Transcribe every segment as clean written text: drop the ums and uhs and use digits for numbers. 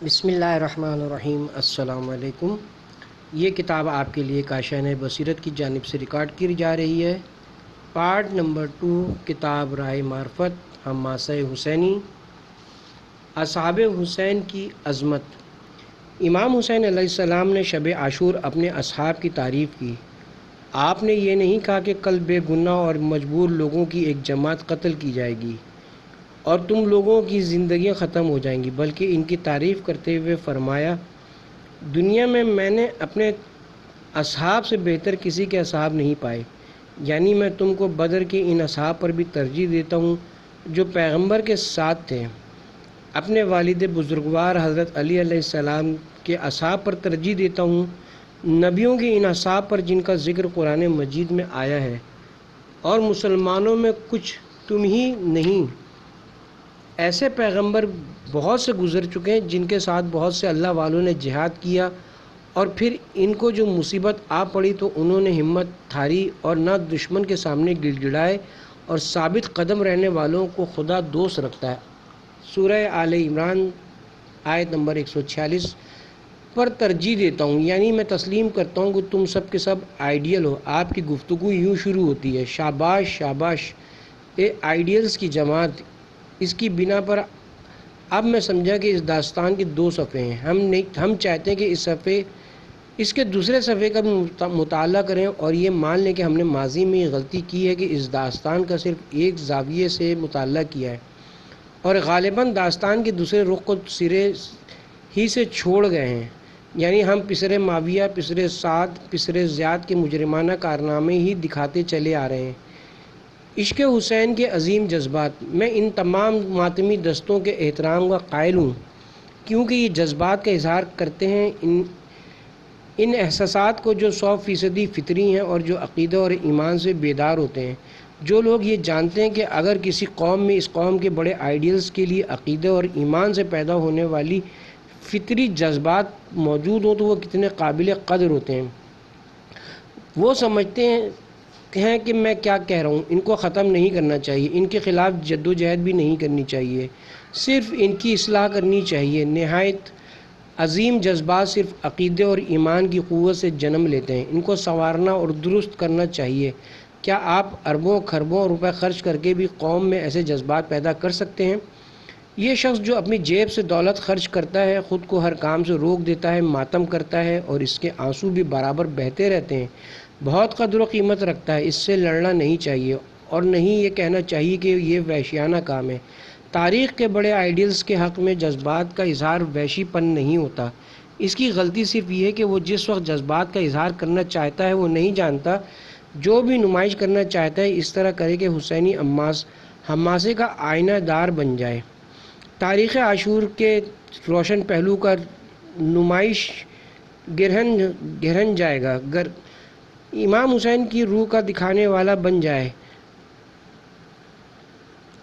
بسم اللہ الرحمن الرحیم۔ السلام علیکم۔ یہ کتاب آپ کے لیے کاشان بصیرت کی جانب سے ریکارڈ کی جا رہی ہے۔ پارٹ نمبر 2، کتاب راہ معرفت، حماسہ حسینی، اصحاب حسین کی عظمت۔ امام حسین علیہ السلام نے شب عاشور اپنے اصحاب کی تعریف کی۔ آپ نے یہ نہیں کہا کہ کل بے گناہ اور مجبور لوگوں کی ایک جماعت قتل کی جائے گی اور تم لوگوں کی زندگیاں ختم ہو جائیں گی، بلکہ ان کی تعریف کرتے ہوئے فرمایا، دنیا میں نے اپنے اصحاب سے بہتر کسی کے اصحاب نہیں پائے، یعنی میں تم کو بدر کے ان اصحاب پر بھی ترجیح دیتا ہوں جو پیغمبر کے ساتھ تھے۔ اپنے والد بزرگوار حضرت علی علیہ السلام کے اصحاب پر ترجیح دیتا ہوں، نبیوں کے ان اصحاب پر جن کا ذکر قرآن مجید میں آیا ہے، اور مسلمانوں میں کچھ تم ہی نہیں، ایسے پیغمبر بہت سے گزر چکے ہیں جن کے ساتھ بہت سے اللہ والوں نے جہاد کیا، اور پھر ان کو جو مصیبت آ پڑی تو انہوں نے ہمت ہاری اور نہ دشمن کے سامنے گڑ گڑائے، اور ثابت قدم رہنے والوں کو خدا دوست رکھتا ہے۔ سورہ آل عمران آیت نمبر 146 پر ترجیح دیتا ہوں، یعنی میں تسلیم کرتا ہوں کہ تم سب کے سب آئیڈیل ہو۔ آپ کی گفتگو یوں شروع ہوتی ہے، شاباش شاباش اے آئیڈیلز کی جماعت۔ اس کی بنا پر اب میں سمجھا کہ اس داستان کے 2 صفحے ہیں۔ ہم چاہتے ہیں کہ اس کے دوسرے صفحے کا مطالعہ کریں اور یہ مان لیں کہ ہم نے ماضی میں یہ غلطی کی ہے کہ اس داستان کا صرف ایک زاویے سے مطالعہ کیا ہے، اور غالباً داستان کے دوسرے رخ کو سرے ہی سے چھوڑ گئے ہیں، یعنی ہم پسر معاویہ، پسر سعد، پسر زیاد کے مجرمانہ کارنامے ہی دکھاتے چلے آ رہے ہیں۔ عشق حسین کے عظیم جذبات، میں ان تمام ماتمی دستوں کے احترام کا قائل ہوں کیونکہ یہ جذبات کا اظہار کرتے ہیں ان احساسات کو جو 100% فطری ہیں اور جو عقیدہ اور ایمان سے بیدار ہوتے ہیں۔ جو لوگ یہ جانتے ہیں کہ اگر کسی قوم میں اس قوم کے بڑے آئیڈیلز کے لیے عقیدہ اور ایمان سے پیدا ہونے والی فطری جذبات موجود ہوں تو وہ کتنے قابل قدر ہوتے ہیں۔ وہ سمجھتے ہیں کہ میں کیا کہہ رہا ہوں، ان کو ختم نہیں کرنا چاہیے، ان کے خلاف جدوجہد بھی نہیں کرنی چاہیے، صرف ان کی اصلاح کرنی چاہیے۔ نہایت عظیم جذبات صرف عقیدے اور ایمان کی قوت سے جنم لیتے ہیں، ان کو سنوارنا اور درست کرنا چاہیے۔ کیا آپ اربوں کھربوں روپے خرچ کر کے بھی قوم میں ایسے جذبات پیدا کر سکتے ہیں؟ یہ شخص جو اپنی جیب سے دولت خرچ کرتا ہے، خود کو ہر کام سے روک دیتا ہے، ماتم کرتا ہے اور اس کے آنسو بھی برابر بہتے رہتے ہیں، بہت قدر و قیمت رکھتا ہے، اس سے لڑنا نہیں چاہیے اور نہیں یہ کہنا چاہیے کہ یہ وحشیانہ کام ہے۔ تاریخ کے بڑے آئیڈیلز کے حق میں جذبات کا اظہار وحشی پن نہیں ہوتا۔ اس کی غلطی صرف یہ ہے کہ وہ جس وقت جذبات کا اظہار کرنا چاہتا ہے وہ نہیں جانتا، جو بھی نمائش کرنا چاہتا ہے اس طرح کرے کہ حسینی حماسے کا آئینہ دار بن جائے۔ تاریخ عاشور کے روشن پہلو کا نمائش گرہن جائے گا، امام حسین کی روح کا دکھانے والا بن جائے۔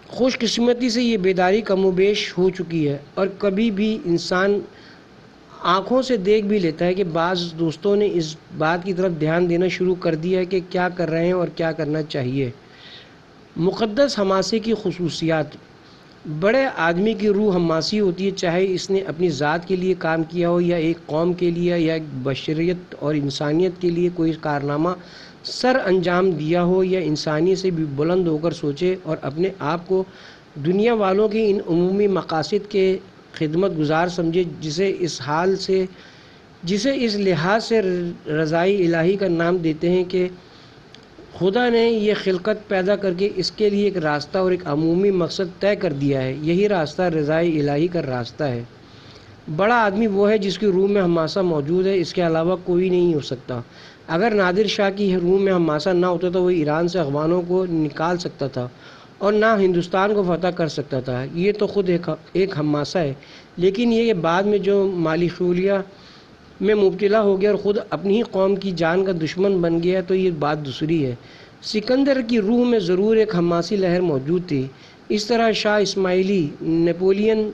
خوش قسمتی سے یہ بیداری کم و بیش ہو چکی ہے، اور کبھی بھی انسان آنکھوں سے دیکھ بھی لیتا ہے کہ بعض دوستوں نے اس بات کی طرف دھیان دینا شروع کر دیا ہے کہ کیا کر رہے ہیں اور کیا کرنا چاہیے۔ مقدس حماسے کی خصوصیات، بڑے آدمی کی روح حماسی ہوتی ہے، چاہے اس نے اپنی ذات کے لیے کام کیا ہو یا ایک قوم کے لیے یا ایک بشریت اور انسانیت کے لیے کوئی کارنامہ سر انجام دیا ہو، یا انسانی سے بھی بلند ہو کر سوچے اور اپنے آپ کو دنیا والوں کے ان عمومی مقاصد کے خدمت گزار سمجھے جسے اس لحاظ سے رضائے الہی کا نام دیتے ہیں کہ خدا نے یہ خلقت پیدا کر کے اس کے لیے ایک راستہ اور ایک عمومی مقصد طے کر دیا ہے، یہی راستہ رضائے الہی کا راستہ ہے۔ بڑا آدمی وہ ہے جس کی روح میں حماسہ موجود ہے، اس کے علاوہ کوئی نہیں ہو سکتا۔ اگر نادر شاہ کی روح میں حماسہ نہ ہوتا تو وہ ایران سے افغانوں کو نکال سکتا تھا اور نہ ہندوستان کو فتح کر سکتا تھا، یہ تو خود ایک حماسہ ہے۔ لیکن یہ بعد میں جو مالی خلیہ میں مبتلا ہو گیا اور خود اپنی ہی قوم کی جان کا دشمن بن گیا تو یہ بات دوسری ہے۔ سکندر کی روح میں ضرور ایک حماسی لہر موجود تھی، اس طرح شاہ اسماعیلی، نیپولین،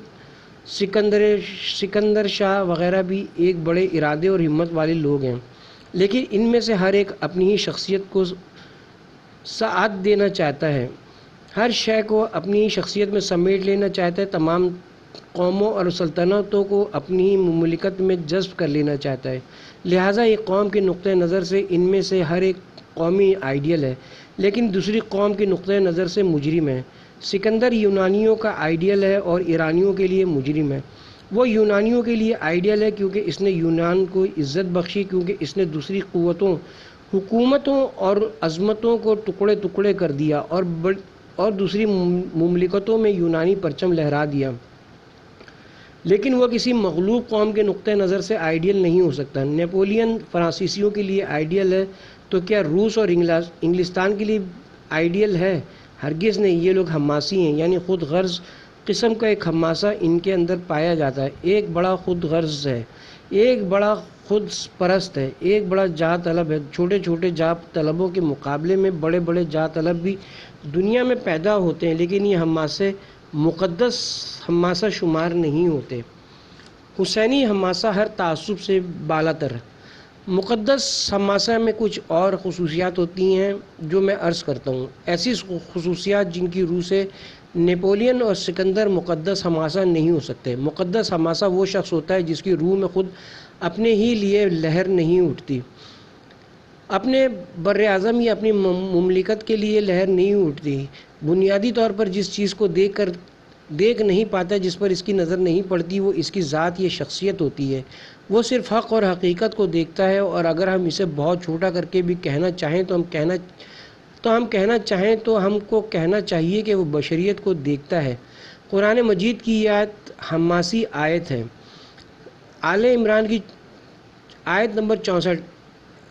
سکندر شاہ وغیرہ بھی ایک بڑے ارادے اور ہمت والے لوگ ہیں، لیکن ان میں سے ہر ایک اپنی ہی شخصیت کو سعادت دینا چاہتا ہے، ہر شے کو اپنی ہی شخصیت میں سمیٹ لینا چاہتا ہے۔ تمام قوموں اور سلطنتوں کو اپنی مملکت میں جذب کر لینا چاہتا ہے۔ لہٰذا ایک قوم کے نقطۂ نظر سے ان میں سے ہر ایک قومی آئیڈیل ہے، لیکن دوسری قوم کے نقطۂ نظر سے مجرم ہے۔ سکندر یونانیوں کا آئیڈیل ہے اور ایرانیوں کے لیے مجرم ہے۔ وہ یونانیوں کے لیے آئیڈیل ہے کیونکہ اس نے یونان کو عزت بخشی، کیونکہ اس نے دوسری قوتوں، حکومتوں اور عظمتوں کو ٹکڑے ٹکڑے کر دیا اور دوسری مملکتوں میں یونانی پرچم لہرا دیا، لیکن وہ کسی مغلوب قوم کے نقطۂ نظر سے آئیڈیل نہیں ہو سکتا۔ نیپولین فرانسیسیوں کے لیے آئیڈیل ہے، تو کیا روس اور انگلستان کے لیے آئیڈیل ہے؟ ہرگز نہیں۔ یہ لوگ حماسی ہیں، یعنی خود غرض قسم کا ایک حماسہ ان کے اندر پایا جاتا ہے۔ ایک بڑا خود غرض ہے، ایک بڑا خود پرست ہے، ایک بڑا جاہ طلب ہے۔ چھوٹے چھوٹے جاہ طلبوں کے مقابلے میں بڑے بڑے جاہ طلب بھی دنیا میں پیدا ہوتے ہیں، لیکن یہ حماسے مقدس حماسہ شمار نہیں ہوتے۔ حسینی حماسہ ہر تعصب سے بالاتر ہے۔ مقدس حماسہ میں کچھ اور خصوصیات ہوتی ہیں جو میں عرض کرتا ہوں، ایسی خصوصیات جن کی روح سے نیپولین اور سکندر مقدس حماسہ نہیں ہو سکتے۔ مقدس حماسہ وہ شخص ہوتا ہے جس کی روح میں خود اپنے ہی لیے لہر نہیں اٹھتی، اپنے بر اعظم یا اپنی مملکت کے لیے لہر نہیں اٹھتی، بنیادی طور پر جس چیز کو دیکھ نہیں پاتا، جس پر اس کی نظر نہیں پڑتی، وہ اس کی ذات یا شخصیت ہوتی ہے۔ وہ صرف حق اور حقیقت کو دیکھتا ہے، اور اگر ہم اسے بہت چھوٹا کر کے بھی کہنا چاہیں تو ہم کو کہنا چاہیے کہ وہ بشریت کو دیکھتا ہے۔ قرآن مجید کی یہ آیت حماسی آیت ہے۔ آل عمران کی آیت نمبر 64: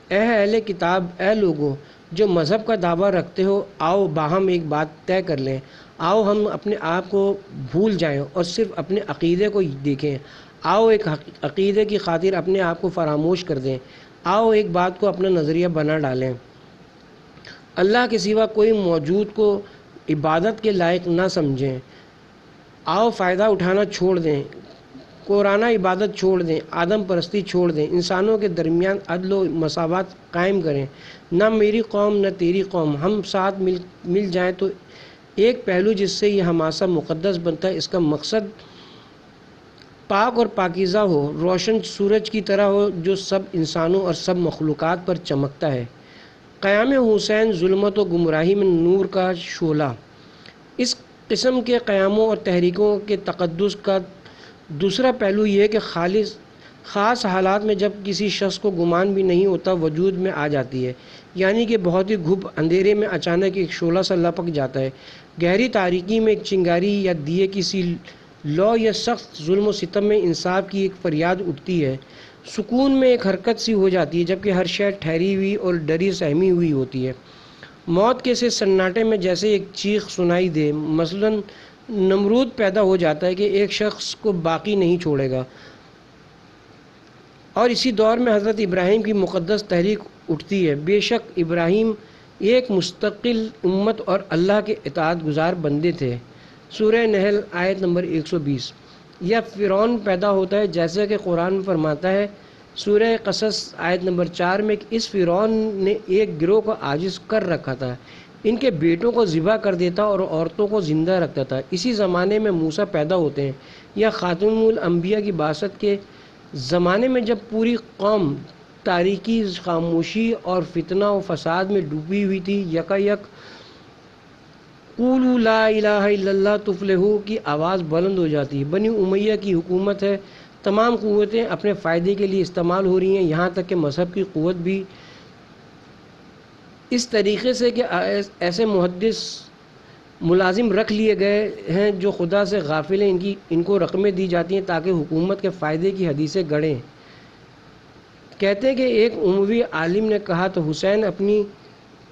اے اہل کتاب، اے لوگو جو مذہب کا دعویٰ رکھتے ہو، آؤ باہم ایک بات طے کر لیں، آؤ ہم اپنے آپ کو بھول جائیں اور صرف اپنے عقیدے کو دیکھیں، آؤ ایک عقیدے کی خاطر اپنے آپ کو فراموش کر دیں، آؤ ایک بات کو اپنا نظریہ بنا ڈالیں۔ اللہ کے سوا کوئی موجود کو عبادت کے لائق نہ سمجھیں، آؤ فائدہ اٹھانا چھوڑ دیں، قرآنہ عبادت چھوڑ دیں، آدم پرستی چھوڑ دیں، انسانوں کے درمیان عدل و مساوات قائم کریں، نہ میری قوم نہ تیری قوم، ہم ساتھ مل جائیں تو ایک پہلو جس سے یہ حماسہ مقدس بنتا ہے، اس کا مقصد پاک اور پاکیزہ ہو، روشن سورج کی طرح ہو جو سب انسانوں اور سب مخلوقات پر چمکتا ہے۔ قیام حسین ظلمت و گمراہی میں نور کا شعلہ۔ اس قسم کے قیاموں اور تحریکوں کے تقدس کا دوسرا پہلو یہ ہے کہ خاص حالات میں جب کسی شخص کو گمان بھی نہیں ہوتا وجود میں آ جاتی ہے، یعنی کہ بہت ہی گھپ اندھیرے میں اچانک ایک شعلہ سا لپک جاتا ہے، گہری تاریکی میں ایک چنگاری یا دیے کی سی لو یا سخت ظلم و ستم میں انصاف کی ایک فریاد اٹھتی ہے، سکون میں ایک حرکت سی ہو جاتی ہے، جبکہ ہر شے ٹھہری ہوئی اور ڈری سہمی ہوئی ہوتی ہے۔ موت کے سے سناٹے میں جیسے ایک چیخ سنائی دے، مثلاً نمرود پیدا ہو جاتا ہے کہ ایک شخص کو باقی نہیں چھوڑے گا، اور اسی دور میں حضرت ابراہیم کی مقدس تحریک اٹھتی ہے۔ بے شک ابراہیم ایک مستقل امت اور اللہ کے اطاعت گزار بندے تھے۔ سورہ نحل آیت نمبر 120۔ یا فرعون پیدا ہوتا ہے، جیسا کہ قرآن میں فرماتا ہے سورہ قصص آیت نمبر 4 میں کہ اس فرعون نے ایک گروہ کو عاجز کر رکھا تھا، ان کے بیٹوں کو ذبح کر دیتا اور عورتوں کو زندہ رکھتا تھا۔ اسی زمانے میں موسیٰ پیدا ہوتے ہیں، یا خاتم الانبیاء کی بعثت کے زمانے میں جب پوری قوم تاریکی، خاموشی اور فتنہ و فساد میں ڈوبی ہوئی تھی، یکایک قولوا لا الہ الا اللہ تفلحوا کی آواز بلند ہو جاتی ہے۔ بنی امیہ کی حکومت ہے، تمام قوتیں اپنے فائدے کے لیے استعمال ہو رہی ہیں، یہاں تک کہ مذہب کی قوت بھی اس طریقے سے کہ ایسے محدث ملازم رکھ لیے گئے ہیں جو خدا سے غافل ہیں، ان کو رقمیں دی جاتی ہیں تاکہ حکومت کے فائدے کی حدیثیں گڑھیں۔ کہتے ہیں کہ ایک اموی عالم نے کہا تو حسین اپنی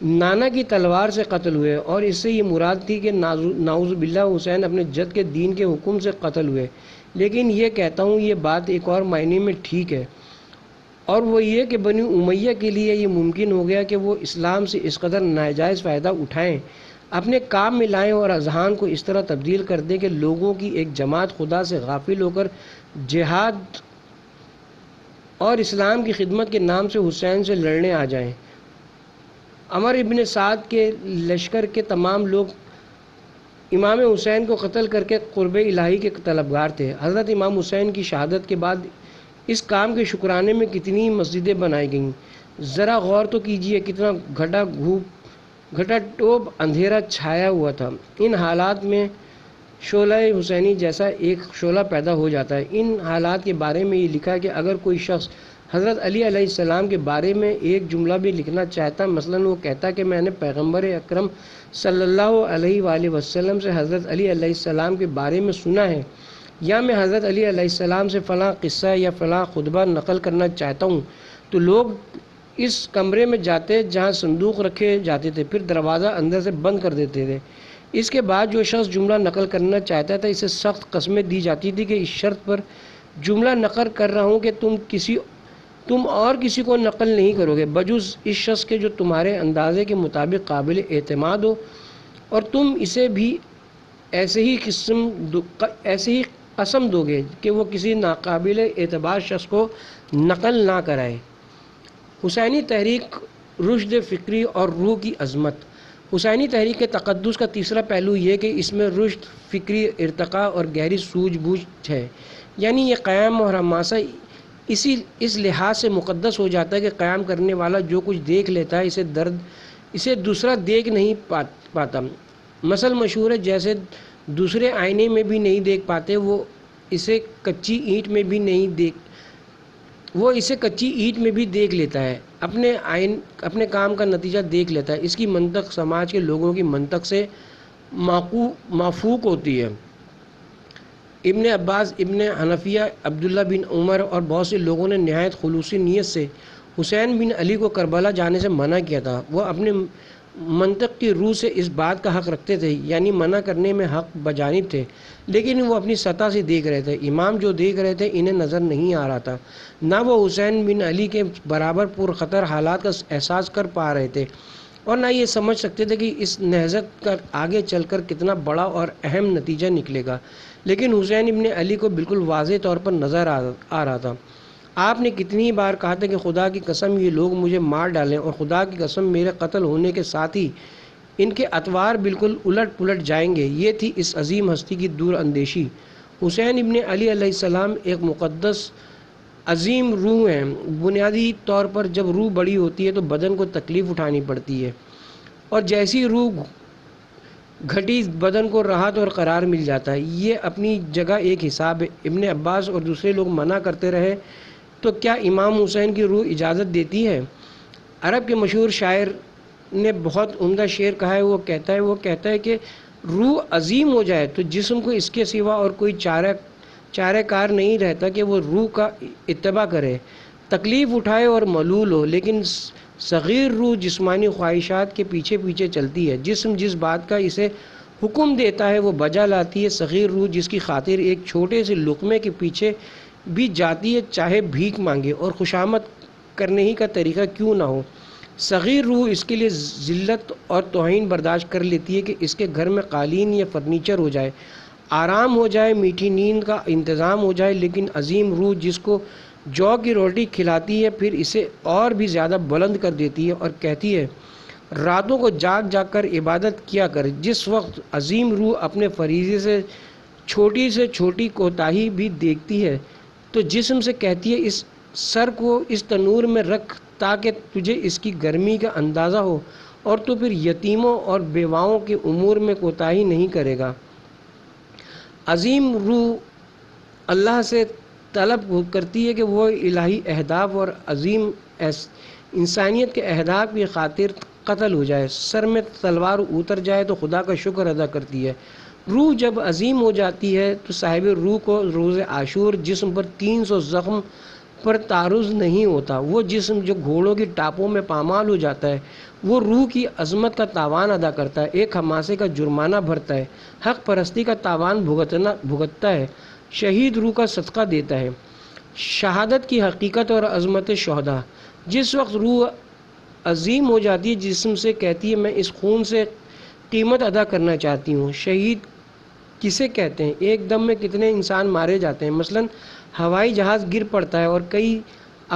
نانا کی تلوار سے قتل ہوئے، اور اس سے یہ مراد تھی کہ نعوذ باللہ حسین اپنے جد کے دین کے حکم سے قتل ہوئے۔ لیکن یہ کہتا ہوں یہ بات ایک اور معنی میں ٹھیک ہے، اور وہ یہ کہ بنی امیہ کے لیے یہ ممکن ہو گیا کہ وہ اسلام سے اس قدر ناجائز فائدہ اٹھائیں، اپنے کام میں لائیں اور اذہان کو اس طرح تبدیل کر دیں کہ لوگوں کی ایک جماعت خدا سے غافل ہو کر جہاد اور اسلام کی خدمت کے نام سے حسین سے لڑنے آ جائیں۔ عمر ابن سعد کے لشکر کے تمام لوگ امام حسین کو قتل کر کے قرب الہی کے طلبگار تھے۔ حضرت امام حسین کی شہادت کے بعد اس کام کے شکرانے میں کتنی مسجدیں بنائی گئیں، ذرا غور تو کیجئے، کتنا گھٹا ٹوپ اندھیرا چھایا ہوا تھا۔ ان حالات میں شعلہ حسینی جیسا ایک شعلہ پیدا ہو جاتا ہے۔ ان حالات کے بارے میں یہ لکھا کہ اگر کوئی شخص حضرت علی علیہ السلام کے بارے میں ایک جملہ بھی لکھنا چاہتا، مثلاً وہ کہتا کہ میں نے پیغمبر اکرم صلی اللہ علیہ وآلہ وسلم سے حضرت علی علیہ السلام کے بارے میں سنا ہے، یا میں حضرت علی علیہ السلام سے فلاں قصہ یا فلاں خطبہ نقل کرنا چاہتا ہوں، تو لوگ اس کمرے میں جاتے جہاں صندوق رکھے جاتے تھے، پھر دروازہ اندر سے بند کر دیتے تھے۔ اس کے بعد جو شخص جملہ نقل کرنا چاہتا تھا اسے سخت قسمیں دی جاتی تھی کہ اس شرط پر جملہ نقل کر رہا ہوں کہ تم اور کسی کو نقل نہیں کرو گے بجز اس شخص کے جو تمہارے اندازے کے مطابق قابل اعتماد ہو، اور تم اسے بھی ایسے ہی قسم دو گے کہ وہ کسی ناقابل اعتبار شخص کو نقل نہ کرائے۔ حسینی تحریک، رشد فکری اور روح کی عظمت۔ حسینی تحریک کے تقدس کا تیسرا پہلو یہ کہ اس میں رشد، فکری ارتقاء اور گہری سوجھ بوجھ ہے، یعنی یہ قیام اور حماسہ اس لحاظ سے مقدس ہو جاتا ہے کہ قیام کرنے والا جو کچھ دیکھ لیتا ہے اسے دوسرا دیکھ نہیں پاتا۔ مثل مشہور ہے، جیسے دوسرے آئینے میں بھی نہیں دیکھ پاتے وہ اسے کچی اینٹ میں بھی دیکھ لیتا ہے، اپنے کام کا نتیجہ دیکھ لیتا ہے۔ اس کی منطق سماج کے لوگوں کی منطق سے مافوق ہوتی ہے۔ ابن عباس، ابن حنفیہ، عبداللہ بن عمر اور بہت سے لوگوں نے نہایت خلوصی نیت سے حسین بن علی کو کربلا جانے سے منع کیا تھا۔ وہ اپنے منطق کی روح سے اس بات کا حق رکھتے تھے، یعنی منع کرنے میں حق بجانب تھے، لیکن وہ اپنی سطح سے دیکھ رہے تھے۔ امام جو دیکھ رہے تھے انہیں نظر نہیں آ رہا تھا، نہ وہ حسین بن علی کے برابر پرخطر حالات کا احساس کر پا رہے تھے، اور نہ یہ سمجھ سکتے تھے کہ اس نہضت کا آگے چل کر کتنا بڑا اور اہم نتیجہ نکلے گا، لیکن حسین ابن علی کو بالکل واضح طور پر نظر آ رہا تھا۔ آپ نے کتنی بار کہا تھا کہ خدا کی قسم یہ لوگ مجھے مار ڈالیں، اور خدا کی قسم میرے قتل ہونے کے ساتھ ہی ان کے اطوار بالکل الٹ پلٹ جائیں گے۔ یہ تھی اس عظیم ہستی کی دور اندیشی۔ حسین ابن علی علیہ السلام ایک مقدس عظیم روح ہیں۔ بنیادی طور پر جب روح بڑی ہوتی ہے تو بدن کو تکلیف اٹھانی پڑتی ہے، اور جیسی روح گھٹی بدن کو راحت اور قرار مل جاتا ہے۔ یہ اپنی جگہ ایک حساب ہے۔ ابن عباس اور دوسرے لوگ منع کرتے رہے تو کیا امام حسین کی روح اجازت دیتی ہے؟ عرب کے مشہور شاعر نے بہت عمدہ شعر کہا ہے۔ وہ کہتا ہے کہ روح عظیم ہو جائے تو جسم کو اس کے سوا اور کوئی چارہ کار نہیں رہتا کہ وہ روح کا اتباع کرے، تکلیف اٹھائے اور ملول ہو، لیکن صغیر روح جسمانی خواہشات کے پیچھے پیچھے چلتی ہے۔ جسم جس بات کا اسے حکم دیتا ہے وہ بجا لاتی ہے۔ صغیر روح جس کی خاطر ایک چھوٹے سے لقمے کے پیچھے بھی جاتی ہے، چاہے بھیک مانگے اور خوشامد کرنے ہی کا طریقہ کیوں نہ ہو۔ صغیر روح اس کے لیے ذلت اور توہین برداشت کر لیتی ہے کہ اس کے گھر میں قالین یا فرنیچر ہو جائے، آرام ہو جائے، میٹھی نیند کا انتظام ہو جائے، لیکن عظیم روح جس کو جو کی روٹی کھلاتی ہے پھر اسے اور بھی زیادہ بلند کر دیتی ہے اور کہتی ہے راتوں کو جاگ جاگ کر عبادت کیا کر۔ جس وقت عظیم روح اپنے فریضے سے چھوٹی کوتاہی بھی دیکھتی ہے تو جسم سے کہتی ہے اس سر کو اس تنور میں رکھ تاکہ تجھے اس کی گرمی کا اندازہ ہو، اور تو پھر یتیموں اور بیواؤں کے امور میں کوتاہی نہیں کرے گا۔ عظیم روح اللہ سے طلب کرتی ہے کہ وہ الہی اہداف اور عظیم انسانیت کے اہداف کی خاطر قتل ہو جائے، سر میں تلوار اتر جائے تو خدا کا شکر ادا کرتی ہے۔ روح جب عظیم ہو جاتی ہے تو صاحب روح کو روز عاشور جسم پر 300 زخم پر تعرض نہیں ہوتا۔ وہ جسم جو گھوڑوں کی ٹاپوں میں پامال ہو جاتا ہے وہ روح کی عظمت کا تاوان ادا کرتا ہے، ایک حماسے کا جرمانہ بھرتا ہے، حق پرستی کا تاوان بھگتتا ہے، شہید روح کا صدقہ دیتا ہے۔ شہادت کی حقیقت اور عظمت شہداء۔ جس وقت روح عظیم ہو جاتی ہے جسم سے کہتی ہے میں اس خون سے قیمت ادا کرنا چاہتی ہوں۔ شہید کسے کہتے ہیں؟ ایک دم میں کتنے انسان مارے جاتے ہیں، مثلاً ہوائی جہاز گر پڑتا ہے اور کئی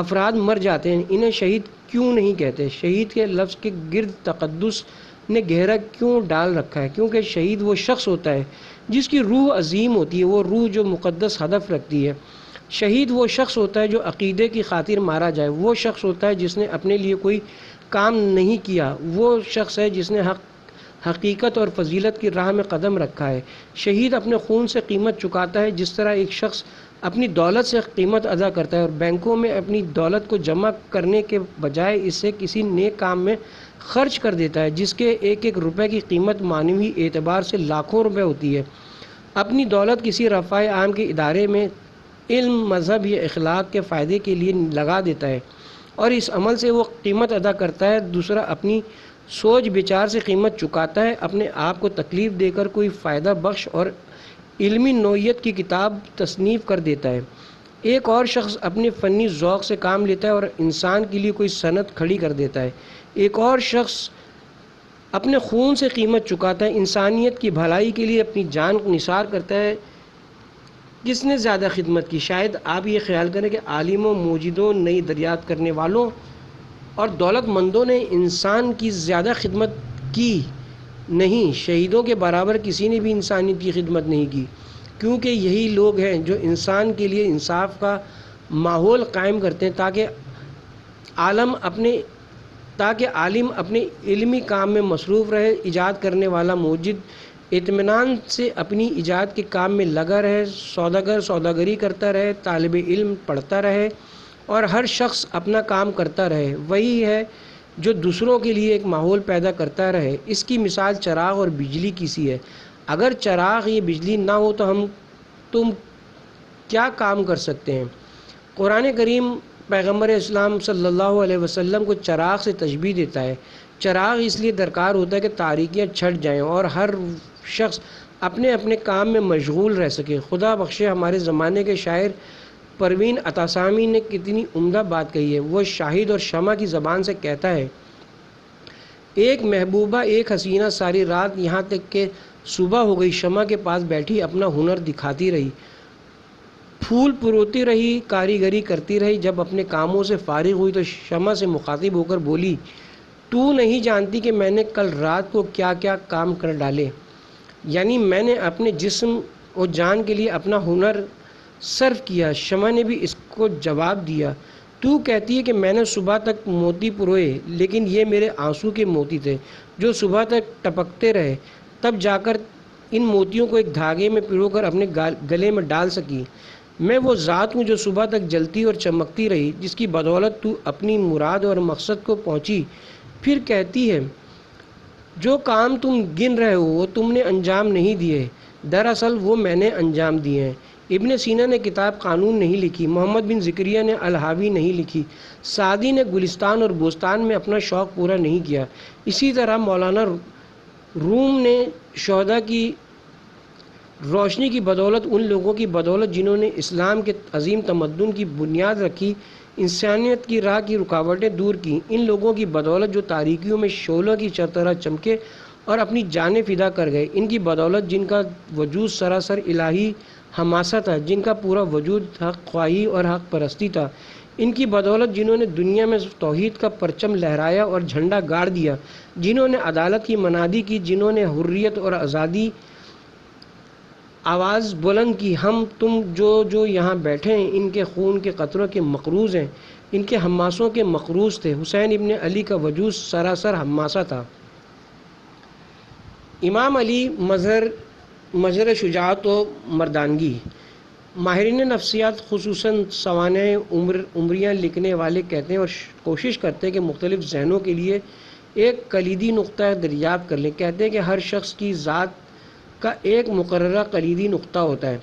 افراد مر جاتے ہیں، انہیں شہید کیوں نہیں کہتے؟ شہید کے لفظ کے گرد تقدس نے گہرا کیوں ڈال رکھا ہے، کیونکہ شہید وہ شخص ہوتا ہے جس کی روح عظیم ہوتی ہے، وہ روح جو مقدس ہدف رکھتی ہے۔ شہید وہ شخص ہوتا ہے جو عقیدے کی خاطر مارا جائے، وہ شخص ہوتا ہے جس نے اپنے لیے کوئی کام نہیں کیا، وہ شخص ہے جس نے حقیقت اور فضیلت کی راہ میں قدم رکھا ہے۔ شہید اپنے خون سے قیمت چکاتا ہے، جس طرح ایک شخص اپنی دولت سے قیمت ادا کرتا ہے اور بینکوں میں اپنی دولت کو جمع کرنے کے بجائے اسے کسی نیک کام میں خرچ کر دیتا ہے، جس کے ایک ایک روپے کی قیمت معنوی اعتبار سے لاکھوں روپے ہوتی ہے۔ اپنی دولت کسی رفع عام کے ادارے میں علم، مذہب یا اخلاق کے فائدے کے لیے لگا دیتا ہے اور اس عمل سے وہ قیمت ادا کرتا ہے۔ دوسرا اپنی سوچ بچار سے قیمت چکاتا ہے، اپنے آپ کو تکلیف دے کر کوئی فائدہ بخش اور علمی نوعیت کی کتاب تصنیف کر دیتا ہے۔ ایک اور شخص اپنے فنی ذوق سے کام لیتا ہے اور انسان کے لیے کوئی صنعت کھڑی کر دیتا ہے۔ ایک اور شخص اپنے خون سے قیمت چکاتا ہے، انسانیت کی بھلائی کے لیے اپنی جان نثار کرتا ہے۔ کس نے زیادہ خدمت کی؟ شاید آپ یہ خیال کریں کہ عالموں، موجدوں، نئی دریافت کرنے والوں اور دولت مندوں نے انسان کی زیادہ خدمت کی۔ نہیں، شہیدوں کے برابر کسی نے بھی انسانیت کی خدمت نہیں کی، کیونکہ یہی لوگ ہیں جو انسان کے لیے انصاف کا ماحول قائم کرتے ہیں تاکہ عالم اپنے علمی کام میں مصروف رہے، ایجاد کرنے والا موجد اطمینان سے اپنی ایجاد کے کام میں لگا رہے، سوداگر سوداگری کرتا رہے، طالب علم پڑھتا رہے اور ہر شخص اپنا کام کرتا رہے۔ وہی ہے جو دوسروں کے لیے ایک ماحول پیدا کرتا رہے۔ اس کی مثال چراغ اور بجلی کی سی ہے۔ اگر چراغ یا بجلی نہ ہو تو تم کیا کام کر سکتے ہیں؟ قرآن کریم پیغمبر اسلام صلی اللہ علیہ وسلم کو چراغ سے تشبیہ دیتا ہے۔ چراغ اس لیے درکار ہوتا ہے کہ تاریکیاں چھٹ جائیں اور ہر شخص اپنے اپنے کام میں مشغول رہ سکے۔ خدا بخشے ہمارے زمانے کے شاعر پروین عطاسامی نے کتنی عمدہ بات کہی ہے۔ وہ شاہد اور شمع کی زبان سے کہتا ہے، ایک محبوبہ ایک حسینہ ساری رات یہاں تک کہ صبح ہو گئی، شمع کے پاس بیٹھی اپنا ہنر دکھاتی رہی، پھول پروتی رہی، کاریگری کرتی رہی۔ جب اپنے کاموں سے فارغ ہوئی تو شمع سے مخاطب ہو کر بولی، تو نہیں جانتی کہ میں نے کل رات کو کیا کیا کام کر ڈالے؟ یعنی میں نے اپنے جسم اور جان کے لیے اپنا ہنر صرف کیا۔ شمع نے بھی اس کو جواب دیا، تو کہتی ہے کہ میں نے صبح تک موتی پروئے، لیکن یہ میرے آنسو کے موتی تھے جو صبح تک ٹپکتے رہے، تب جا کر ان موتیوں کو ایک دھاگے میں پرو کر اپنے گلے میں ڈال سکی۔ میں وہ ذات ہوں جو صبح تک جلتی اور چمکتی رہی، جس کی بدولت تو اپنی مراد اور مقصد کو پہنچی۔ پھر کہتی ہے، جو کام تم گن رہے ہو وہ تم نے انجام نہیں دیے، دراصل وہ میں نے انجام دیے ہیں۔ ابن سینا نے کتاب قانون نہیں لکھی، محمد بن زکریا نے الحاوی نہیں لکھی، سعدی نے گلستان اور بوستان میں اپنا شوق پورا نہیں کیا۔ اسی طرح مولانا روم نے شہداء کی روشنی کی بدولت، ان لوگوں کی بدولت جنہوں نے اسلام کے عظیم تمدن کی بنیاد رکھی، انسانیت کی راہ کی رکاوٹیں دور کی، ان لوگوں کی بدولت جو تاریکیوں میں شعلوں کی طرح چمکے اور اپنی جانیں فدا کر گئے، ان کی بدولت جن کا وجود سراسر الہی حماسہ تھا، جن کا پورا وجود حق خواہی اور حق پرستی تھا، ان کی بدولت جنہوں نے دنیا میں توحید کا پرچم لہرایا اور جھنڈا گاڑ دیا، جنہوں نے عدالت کی منادی کی، جنہوں نے حریت اور آزادی آواز بلند کی۔ ہم تم جو یہاں بیٹھے ہیں ان کے خون کے قطروں کے مقروض ہیں، ان کے حماسوں کے مقروض تھے۔ حسین ابن علی کا وجود سراسر حماسہ تھا۔ امام علی مظہر شجاعت و مردانگی۔ ماہرین نفسیات خصوصاً سوانح عمریاں لکھنے والے کہتے ہیں اور کوشش کرتے ہیں کہ مختلف ذہنوں کے لیے ایک کلیدی نقطہ دریافت کر لیں۔ کہتے ہیں کہ ہر شخص کی ذات کا ایک مقررہ کلیدی نقطہ ہوتا ہے،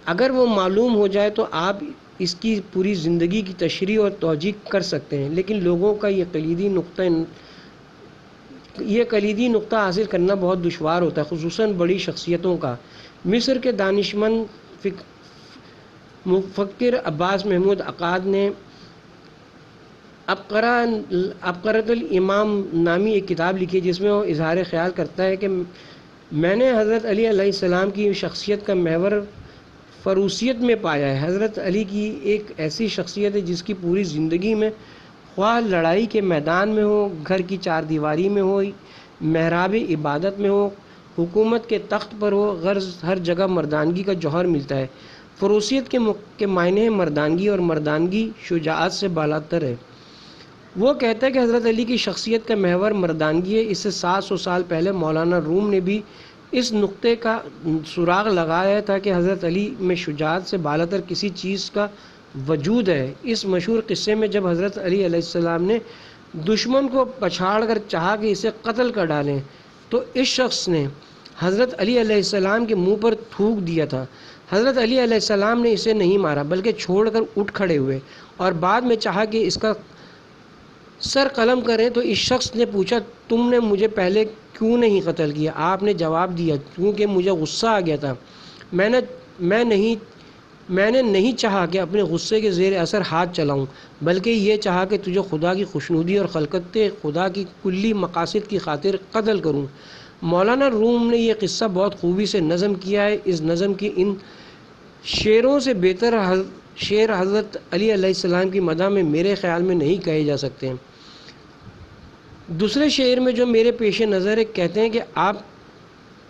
اگر وہ معلوم ہو جائے تو آپ اس کی پوری زندگی کی تشریح اور توجیہ کر سکتے ہیں، لیکن لوگوں کا یہ کلیدی نقطہ حاصل کرنا بہت دشوار ہوتا ہے، خصوصاً بڑی شخصیتوں کا۔ مصر کے دانشمند مفکر عباس محمود عقاد نے عبقرۃ الامام نامی ایک کتاب لکھی جس میں وہ اظہار خیال کرتا ہے کہ میں نے حضرت علی علیہ السلام کی شخصیت کا محور فروسیت میں پایا ہے۔ حضرت علی کی ایک ایسی شخصیت ہے جس کی پوری زندگی میں، خواہ لڑائی کے میدان میں ہو، گھر کی چار دیواری میں ہو محراب عبادت میں ہو، حکومت کے تخت پر ہو، غرض ہر جگہ مردانگی کا جوہر ملتا ہے۔ فروسیت کے معنی ہے مردانگی، اور مردانگی شجاعت سے بالاتر ہے۔ وہ کہتا ہے کہ حضرت علی کی شخصیت کا محور مردانگی ہے۔ اس سے 700 سال پہلے مولانا روم نے بھی اس نقطے کا سراغ لگایا تھا کہ حضرت علی میں شجاعت سے بالاتر کسی چیز کا وجود ہے۔ اس مشہور قصے میں جب حضرت علی علیہ السلام نے دشمن کو پچھاڑ کر چاہا کہ اسے قتل کر ڈالیں، تو اس شخص نے حضرت علی علیہ السلام کے منہ پر تھوک دیا تھا۔ حضرت علی علیہ السلام نے اسے نہیں مارا بلکہ چھوڑ کر اٹھ کھڑے ہوئے، اور بعد میں چاہا کہ اس کا سر قلم کریں، تو اس شخص نے پوچھا تم نے مجھے پہلے کیوں نہیں قتل کیا؟ آپ نے جواب دیا کیونکہ مجھے غصہ آ گیا تھا، میں نے نہیں چاہا کہ اپنے غصے کے زیر اثر ہاتھ چلاؤں، بلکہ یہ چاہا کہ تجھے خدا کی خوشنودی اور خلقت خدا کی کلی مقاصد کی خاطر قتل کروں۔ مولانا روم نے یہ قصہ بہت خوبی سے نظم کیا ہے۔ اس نظم کی ان شعروں سے بہتر شعر حضرت علی علیہ السلام کی مدح میں میرے خیال میں نہیں کہے جا سکتے ہیں۔ دوسرے شعر میں جو میرے پیش نظر ہے، کہتے ہیں کہ آپ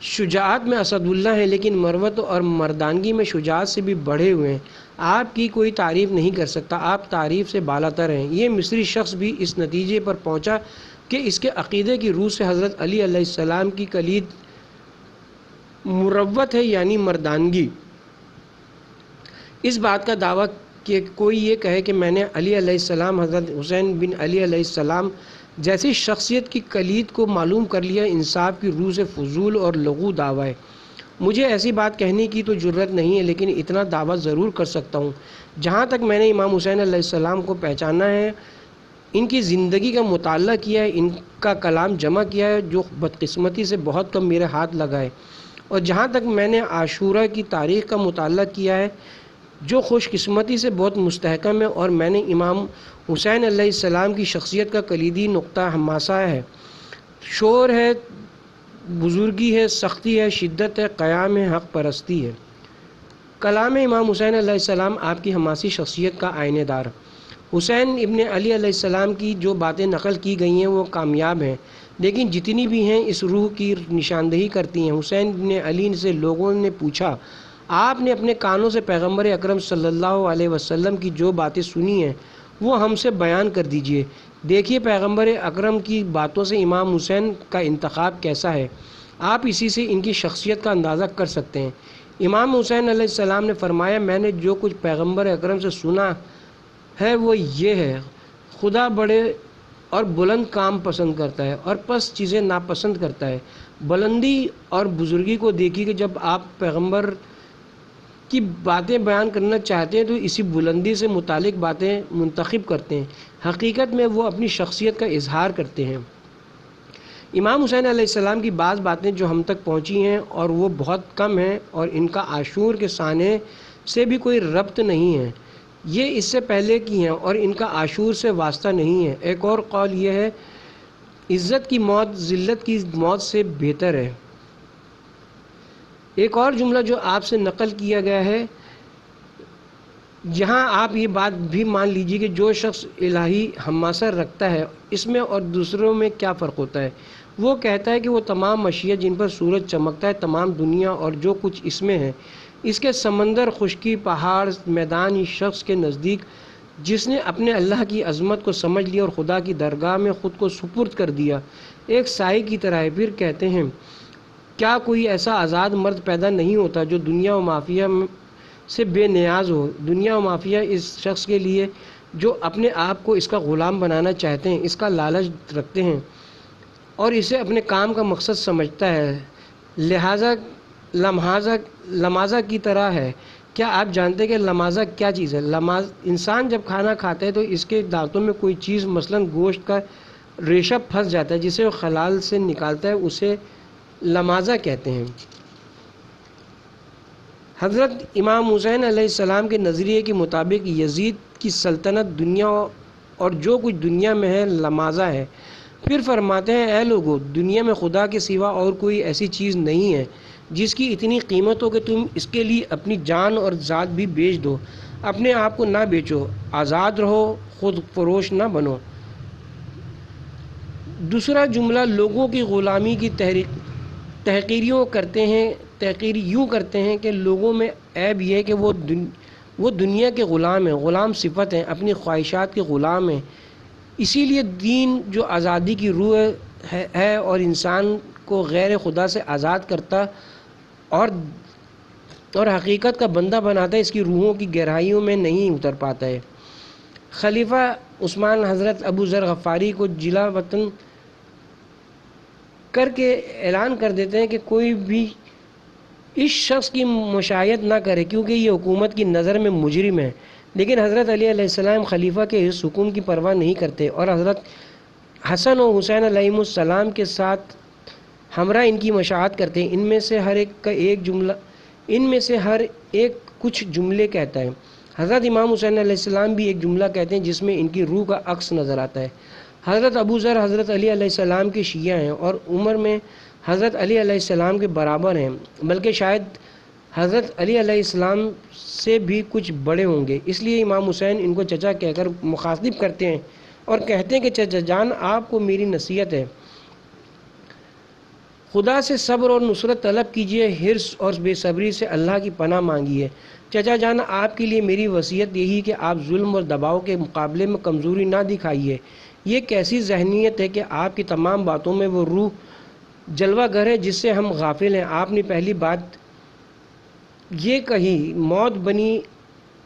شجاعت میں اسد اللہ ہیں، لیکن مروت اور مردانگی میں شجاعت سے بھی بڑھے ہوئے ہیں۔ آپ کی کوئی تعریف نہیں کر سکتا، آپ تعریف سے بالاتر ہیں۔ یہ مصری شخص بھی اس نتیجے پر پہنچا کہ اس کے عقیدے کی روح سے حضرت علی علیہ السلام کی کلید مروت ہے، یعنی مردانگی۔ اس بات کا دعویٰ کہ کوئی یہ کہے کہ میں نے علی علیہ السلام، حضرت حسین بن علی علیہ السلام جیسی شخصیت کی کلید کو معلوم کر لیا، انصاف کی روح سے فضول اور لغو دعویٰ ہے۔ مجھے ایسی بات کہنے کی تو جرت نہیں ہے، لیکن اتنا دعویٰ ضرور کر سکتا ہوں۔ جہاں تک میں نے امام حسین علیہ السلام کو پہچانا ہے، ان کی زندگی کا مطالعہ کیا ہے، ان کا کلام جمع کیا ہے، جو بدقسمتی سے بہت کم میرے ہاتھ لگا ہے، اور جہاں تک میں نے عاشورہ کی تاریخ کا مطالعہ کیا ہے، جو خوش قسمتی سے بہت مستحکم ہے، اور میں نے امام حسین علیہ السلام کی شخصیت کا کلیدی نقطہ حماسہ ہے، شور ہے، بزرگی ہے، سختی ہے، شدت ہے، قیام ہے، حق پرستی ہے۔ کلام امام حسین علیہ السلام آپ کی حماسی شخصیت کا آئینہ دار۔ حسین ابن علی علیہ السلام کی جو باتیں نقل کی گئی ہیں وہ کامیاب ہیں، لیکن جتنی بھی ہیں اس روح کی نشاندہی کرتی ہیں۔ حسین ابن علی سے لوگوں نے پوچھا، آپ نے اپنے کانوں سے پیغمبر اکرم صلی اللہ علیہ وسلم کی جو باتیں سنی ہیں وہ ہم سے بیان کر دیجئے۔ دیکھیے پیغمبر اکرم کی باتوں سے امام حسین کا انتخاب کیسا ہے، آپ اسی سے ان کی شخصیت کا اندازہ کر سکتے ہیں۔ امام حسین علیہ السلام نے فرمایا، میں نے جو کچھ پیغمبر اکرم سے سنا ہے وہ یہ ہے، خدا بڑے اور بلند کام پسند کرتا ہے اور پست چیزیں ناپسند کرتا ہے۔ بلندی اور بزرگی کو دیکھیے کہ جب آپ پیغمبر کی باتیں بیان کرنا چاہتے ہیں تو اسی بلندی سے متعلق باتیں منتخب کرتے ہیں، حقیقت میں وہ اپنی شخصیت کا اظہار کرتے ہیں۔ امام حسین علیہ السلام کی بعض باتیں جو ہم تک پہنچی ہیں اور وہ بہت کم ہیں، اور ان کا عاشور کے سانحے سے بھی کوئی ربط نہیں ہے، یہ اس سے پہلے کی ہیں اور ان کا عاشور سے واسطہ نہیں ہے۔ ایک اور قول یہ ہے، عزت کی موت ذلت کی موت سے بہتر ہے۔ ایک اور جملہ جو آپ سے نقل کیا گیا ہے، یہاں آپ یہ بات بھی مان لیجیے کہ جو شخص الہی حماسہ رکھتا ہے، اس میں اور دوسروں میں کیا فرق ہوتا ہے؟ وہ کہتا ہے کہ وہ تمام اشیاء جن پر سورج چمکتا ہے، تمام دنیا اور جو کچھ اس میں ہے، اس کے سمندر، خشکی، پہاڑ، میدان، اس شخص کے نزدیک جس نے اپنے اللہ کی عظمت کو سمجھ لیا اور خدا کی درگاہ میں خود کو سپرد کر دیا، ایک سائے کی طرح ہے۔ پھر کہتے ہیں، کیا کوئی ایسا آزاد مرد پیدا نہیں ہوتا جو دنیا و مافیہ سے بے نیاز ہو؟ دنیا و مافیہ اس شخص کے لیے جو اپنے آپ کو اس کا غلام بنانا چاہتے ہیں، اس کا لالچ رکھتے ہیں اور اسے اپنے کام کا مقصد سمجھتا ہے، لہذا لمازہ کی طرح ہے۔ کیا آپ جانتے ہیں کہ لمازہ کیا چیز ہے؟ انسان جب کھانا کھاتا ہے تو اس کے دانتوں میں کوئی چیز، مثلاً گوشت کا ریشہ پھنس جاتا ہے، جسے وہ خلال سے نکالتا ہے، اسے لمازہ کہتے ہیں۔ حضرت امام حسین علیہ السلام کے نظریے کے مطابق یزید کی سلطنت دنیا اور جو کچھ دنیا میں ہے لمازہ ہے۔ پھر فرماتے ہیں، اے لوگو، دنیا میں خدا کے سوا اور کوئی ایسی چیز نہیں ہے جس کی اتنی قیمت ہو کہ تم اس کے لیے اپنی جان اور ذات بھی بیچ دو۔ اپنے آپ کو نہ بیچو، آزاد رہو، خود فروش نہ بنو۔ دوسرا جملہ لوگوں کی غلامی کی تحقیر یوں کرتے ہیں کہ لوگوں میں عیب یہ ہے کہ وہ دنیا کے غلام ہیں، غلام صفت ہیں، اپنی خواہشات کے غلام ہیں۔ اسی لیے دین جو آزادی کی روح ہے اور انسان کو غیر خدا سے آزاد کرتا اور حقیقت کا بندہ بناتا ہے، اس کی روحوں کی گہرائیوں میں نہیں اتر پاتا ہے۔ خلیفہ عثمان حضرت ابو ذر غفاری کو جلا وطن کر کے اعلان کر دیتے ہیں کہ کوئی بھی اس شخص کی مشایعت نہ کرے کیونکہ یہ حکومت کی نظر میں مجرم ہے، لیکن حضرت علی علیہ السلام خلیفہ کے اس حکم کی پرواہ نہیں کرتے اور حضرت حسن و حسین علیہ السلام کے ساتھ ہمراہ ان کی مشاہدت کرتے ہیں۔ ان میں سے ہر ایک کچھ جملے کہتا ہے۔ حضرت امام حسین علیہ السلام بھی ایک جملہ کہتے ہیں جس میں ان کی روح کا عکس نظر آتا ہے۔ حضرت ابو ذر حضرت علی علیہ السلام کے شیعہ ہیں اور عمر میں حضرت علی علیہ السلام کے برابر ہیں، بلکہ شاید حضرت علی علیہ السلام سے بھی کچھ بڑے ہوں گے، اس لیے امام حسین ان کو چچا کہہ کر مخاطب کرتے ہیں اور کہتے ہیں کہ چچا جان آپ کو میری نصیحت ہے، خدا سے صبر اور نصرت طلب کیجئے، حرص اور بے صبری سے اللہ کی پناہ مانگیے۔ چچا جان آپ کے لیے میری وصیت یہی کہ آپ ظلم اور دباؤ کے مقابلے میں کمزوری نہ دکھائیے۔ یہ کیسی ذہنیت ہے کہ آپ کی تمام باتوں میں وہ روح جلوہ گر ہے جس سے ہم غافل ہیں۔ آپ نے پہلی بات یہ کہی موت بنی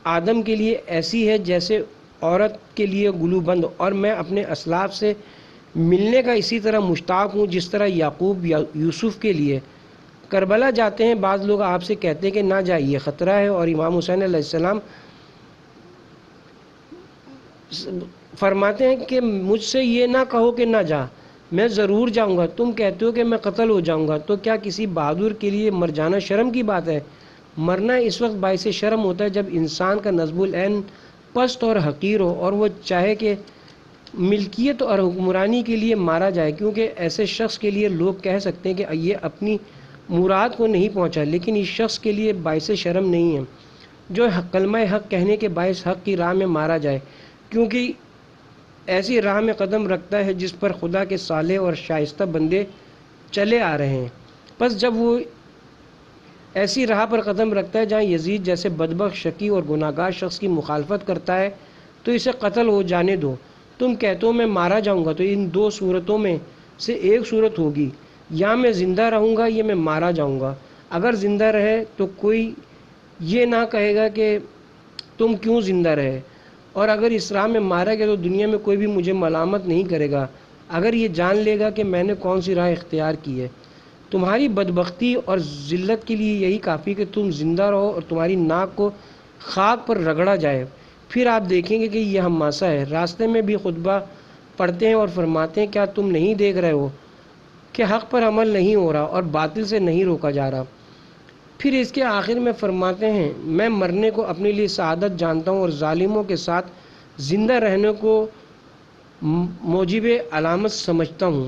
آدم کے لیے ایسی ہے جیسے عورت کے لیے گلو بند، اور میں اپنے اسلاف سے ملنے کا اسی طرح مشتاق ہوں جس طرح یعقوب یوسف کے لیے۔ کربلا جاتے ہیں، بعض لوگ آپ سے کہتے ہیں کہ نہ جائیے خطرہ ہے، اور امام حسین علیہ السلام فرماتے ہیں کہ مجھ سے یہ نہ کہو کہ نہ جا، میں ضرور جاؤں گا، تم کہتے ہو کہ میں قتل ہو جاؤں گا، تو کیا کسی بہادر کے لیے مر جانا شرم کی بات ہے؟ مرنا اس وقت باعث شرم ہوتا ہے جب انسان کا نصب العین پست اور حقیر ہو اور وہ چاہے کہ ملکیت اور حکمرانی کے لیے مارا جائے، کیونکہ ایسے شخص کے لیے لوگ کہہ سکتے ہیں کہ یہ اپنی مراد کو نہیں پہنچا، لیکن اس شخص کے لیے باعث شرم نہیں ہے جو کلمہ حق کہنے کے باعث حق کی راہ میں مارا جائے، کیونکہ ایسی راہ میں قدم رکھتا ہے جس پر خدا کے صالح اور شائستہ بندے چلے آ رہے ہیں۔ پس جب وہ ایسی راہ پر قدم رکھتا ہے جہاں یزید جیسے بدبخت، شقی اور گناہگار شخص کی مخالفت کرتا ہے تو اسے قتل ہو جانے دو۔ تم کہتے ہو میں مارا جاؤں گا، تو ان دو صورتوں میں سے ایک صورت ہوگی، یا میں زندہ رہوں گا یا میں مارا جاؤں گا۔ اگر زندہ رہے تو کوئی یہ نہ کہے گا کہ تم کیوں زندہ رہے، اور اگر اس راہ میں مارا گیا تو دنیا میں کوئی بھی مجھے ملامت نہیں کرے گا اگر یہ جان لے گا کہ میں نے کون سی راہ اختیار کی ہے۔ تمہاری بدبختی اور ذلت کے لیے یہی کافی کہ تم زندہ رہو اور تمہاری ناک کو خاک پر رگڑا جائے، پھر آپ دیکھیں گے کہ یہ ہماسہ ہے۔ راستے میں بھی خطبہ پڑھتے ہیں اور فرماتے ہیں کیا تم نہیں دیکھ رہے ہو کہ حق پر عمل نہیں ہو رہا اور باطل سے نہیں روکا جا رہا؟ پھر اس کے آخر میں فرماتے ہیں میں مرنے کو اپنے لیے سعادت جانتا ہوں اور ظالموں کے ساتھ زندہ رہنے کو موجب علامت سمجھتا ہوں۔